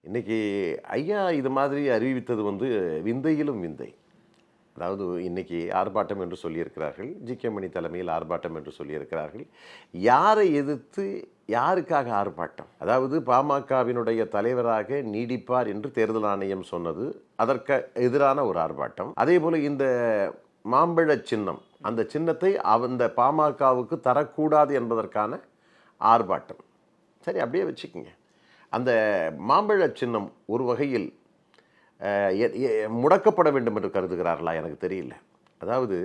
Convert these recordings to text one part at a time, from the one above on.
இன்னைக்கு ஐயா இது மாதிரி அறிவித்தது வந்து விந்தையிலும் விந்தை. அதாவது இன்னைக்கு ஆர்ப்பாட்டம் என்று சொல்லியிருக்கிறார்கள். ஜி.கே. மணி தலைமையில் ஆர்ப்பாட்டம் என்று சொல்லியிருக்கிறார்கள். யாரை எதிர்த்து யாருக்காக ஆர்ப்பாட்டம்? அதாவது பாமகவினுடைய தலைவராக நீடிப்பார் என்று தேர்தல் ஆணையம் சொன்னது அதற்கு எதிரான ஒரு ஆர்ப்பாட்டம். அதே போல இந்த மாம்பழ சின்னம், அந்த சின்னத்தை அந்த பாமகவுக்கு தரக்கூடாது என்பதற்கான ஆர்ப்பாட்டம். சரி, அப்படியே வச்சுக்கோங்க. அந்த மாம்பழ சின்னம் ஒரு வகையில் முடக்கப்பட வேண்டும் என்று கருதுகிறார்களா? எனக்கு தெரியல. அதாவது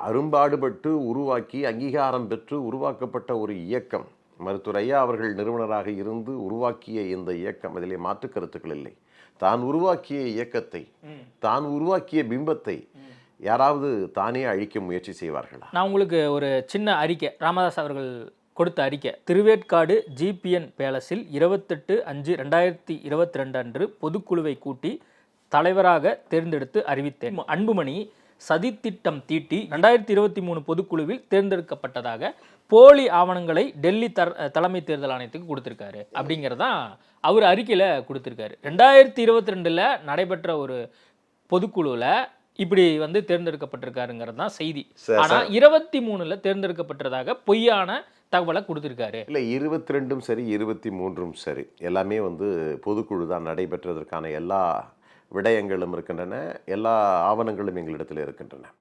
அரும்பாடுபட்டு உருவாக்கி அங்கீகாரம் பெற்று உருவாக்கப்பட்ட ஒரு இயக்கம், மருத்துவர் ஐயா அவர்கள் நிறுவனராக இருந்து உருவாக்கிய இந்த இயக்கம், அதிலே மாற்று கருத்துக்கள் இல்லை. தான் உருவாக்கிய இயக்கத்தை, தான் உருவாக்கிய பிம்பத்தை யாராவது தானே அழிக்க முயற்சி செய்வார்களா? நான் உங்களுக்கு ஒரு சின்ன அறிக்கை, ராமதாஸ் அவர்கள் கொடுத்த அறிக்கை. திருவேற்காடு ஜிபிஎன் பேலஸில் 28/5/2022 அன்று பொதுக்குழுவை கூட்டி தலைவராக தேர்ந்தெடுத்து அறிவித்தேன். அன்புமணி சதித்திட்டம் தீட்டி 2023 பொதுக்குழுவில் தேர்ந்தெடுக்கப்பட்டதாக போலி ஆவணங்களை டெல்லி தலைமை தேர்தல் ஆணையத்துக்கு கொடுத்திருக்காரு அப்படிங்கிறதான் அவர் அறிக்கையில கொடுத்திருக்காரு. 2022 நடைபெற்ற ஒரு பொதுக்குழுவில் இப்படி வந்து தேர்ந்தெடுக்கப்பட்டிருக்காருங்கிறது தான் செய்தி. ஆனா 23 தேர்ந்தெடுக்கப்பட்டதாக பொய்யான தகவலை கொடுத்திருக்காரு. இல்லை, 22 சரி 23 சரி, எல்லாமே வந்து பொதுக்குழு தான் நடைபெற்றதற்கான எல்லா விடயங்களும் இருக்கின்றன, எல்லா ஆவணங்களும் எங்களிடத்தில் இருக்கின்றன.